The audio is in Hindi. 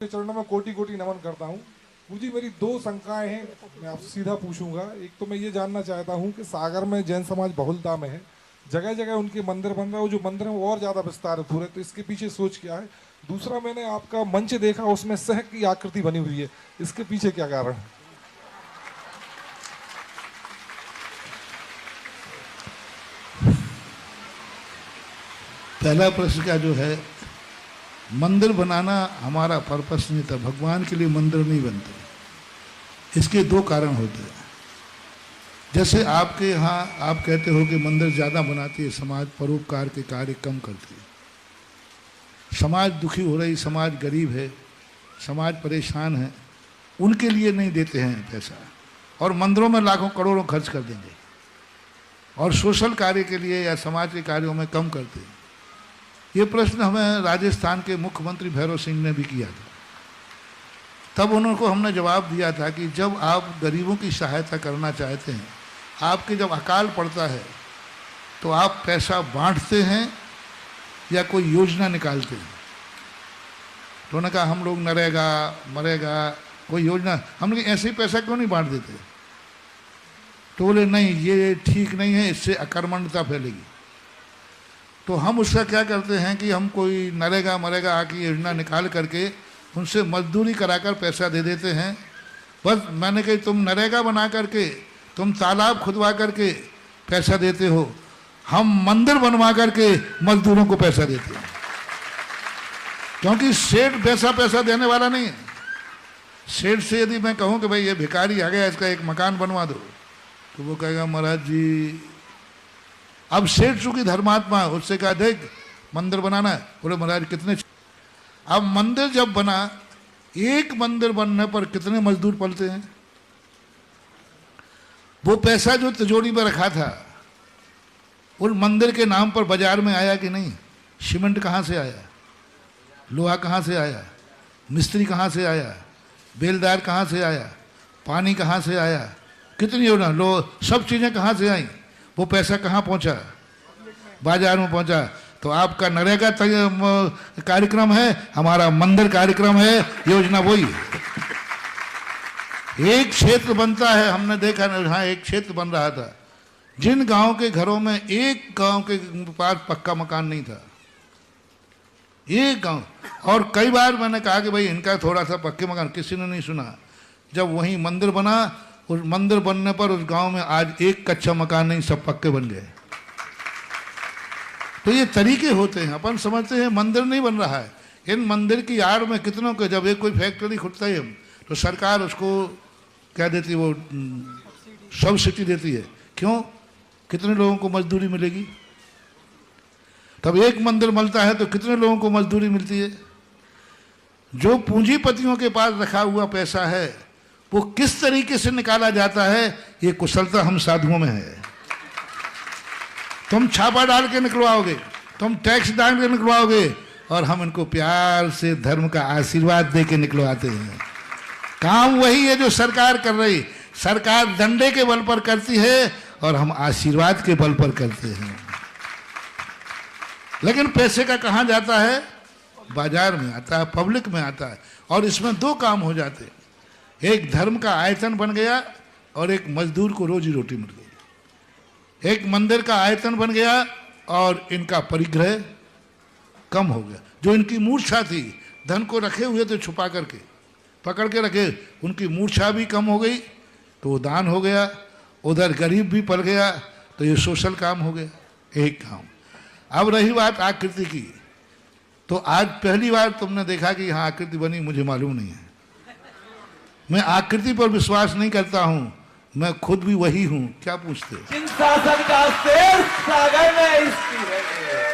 चरणों में कोटि कोटि नमन करता हूँ। मुझे मेरी दो शंकाएं हैं, मैं आपसे सीधा पूछूंगा। एक तो मैं ये जानना चाहता हूँ कि सागर में जैन समाज बहुलता में है, जगह जगह उनके मंदिर बन रहे हैं, वो जो मंदिर है वो और ज़्यादा विस्तारित हो रहे हैं, तो इसके पीछे सोच क्या है? दूसरा, मैंने आपका मंच देखा, उसमें सह की आकृति बनी हुई है, इसके पीछे क्या कारण है? पहला प्रश्न का जो है, मंदिर बनाना हमारा पर्पस नहीं था। भगवान के लिए मंदिर नहीं बनते। इसके दो कारण होते हैं। जैसे आपके यहाँ आप कहते हो कि मंदिर ज़्यादा बनाती है, समाज परोपकार के कार्य कम करती है। समाज दुखी हो रही, समाज गरीब है, समाज परेशान है, उनके लिए नहीं देते हैं पैसा, और मंदिरों में लाखों करोड़ों खर्च कर देंगे, और सोशल कार्य के लिए या समाज के कार्यों में कम करते हैं। ये प्रश्न हमें राजस्थान के मुख्यमंत्री भैरव सिंह ने भी किया था। तब उनको हमने जवाब दिया था कि जब आप गरीबों की सहायता करना चाहते हैं, आपके जब अकाल पड़ता है, तो आप पैसा बांटते हैं या कोई योजना निकालते हैं? तो उन्होंने कहा हम लोग नरेगा मरेगा कोई योजना, हमने ऐसे ही पैसा क्यों नहीं बांट देते? तो बोले नहीं, ये ठीक नहीं है, इससे अकर्मण्यता फैलेगी। तो हम उसका क्या करते हैं कि हम कोई नरेगा मरेगा आकी योजना निकाल करके उनसे मजदूरी कराकर पैसा दे देते हैं। बस मैंने कही तुम नरेगा बना करके, तुम तालाब खुदवा करके पैसा देते हो, हम मंदिर बनवा करके मजदूरों को पैसा देते हैं। क्योंकि सेठ वैसा पैसा देने वाला नहीं है। सेठ से यदि मैं कहूँ कि भाई ये भिखारी आ गया, इसका एक मकान बनवा दो, तो वो कहेगा महाराज जी, अब सेठ चूंकि धर्मात्मा, उससे कहा देख मंदिर बनाना है, बोले महाराज कितने। अब मंदिर जब बना, एक मंदिर बनने पर कितने मजदूर पलते हैं? वो पैसा जो तिजोरी में रखा था, उन मंदिर के नाम पर बाजार में आया कि नहीं? सीमेंट कहाँ से आया, लोहा कहाँ से आया, मिस्त्री कहाँ से आया, बेलदार कहाँ से आया, पानी कहाँ से आया, कितनी हो ना लो, सब चीज़ें कहाँ से आई? वो पैसा कहाँ पहुँचा? बाजार में पहुँचा। तो आपका नरेगा कार्यक्रम है, हमारा मंदिर कार्यक्रम है, योजना वही है। एक क्षेत्र बनता है, हमने देखा हाँ, एक क्षेत्र बन रहा था, जिन गांव के घरों में एक गांव के पास पक्का मकान नहीं था, एक गांव। और कई बार मैंने कहा कि भाई इनका थोड़ा सा पक्के मकान, किसी ने नहीं सुना। जब वहीं मंदिर बना, उस मंदिर बनने पर उस गांव में आज एक कच्चा मकान नहीं, सब पक्के बन गए। तो ये तरीके होते हैं। अपन समझते हैं मंदिर नहीं बन रहा है, इन मंदिर की आड़ में कितनों को, जब एक कोई फैक्ट्री खुलता है तो सरकार उसको क्या देती है, वो सब्सिडी देती है। क्यों? कितने लोगों को मजदूरी मिलेगी? तब एक मंदिर बनता है तो कितने लोगों को मजदूरी मिलती है? जो पूंजीपतियों के पास रखा हुआ पैसा है, वो किस तरीके से निकाला जाता है, ये कुशलता हम साधुओं में है। तुम छापा डाल के निकलवाओगे, तुम टैक्स डाल के निकलवाओगे, और हम इनको प्यार से धर्म का आशीर्वाद दे के निकलवाते हैं। काम वही है जो सरकार कर रही। सरकार डंडे के बल पर करती है और हम आशीर्वाद के बल पर करते हैं। लेकिन पैसे का कहाँ जाता है? बाजार में आता है, पब्लिक में आता है। और इसमें दो काम हो जाते हैं, एक धर्म का आयतन बन गया और एक मजदूर को रोजी रोटी मिल गई। एक मंदिर का आयतन बन गया और इनका परिग्रह कम हो गया। जो इनकी मूर्छा थी, धन को रखे हुए थे छुपा करके, पकड़ के रखे, उनकी मूर्छा भी कम हो गई, तो वो दान हो गया। उधर गरीब भी पल गया, तो ये सोशल काम हो गया, एक काम। अब रही बात आकृति की, तो आज पहली बार तुमने देखा कि यहाँ आकृति बनी, मुझे मालूम नहीं है। मैं आकृति पर विश्वास नहीं करता हूं, मैं खुद भी वही हूं। क्या पूछते? शासन का शेर सागर में इसकी है।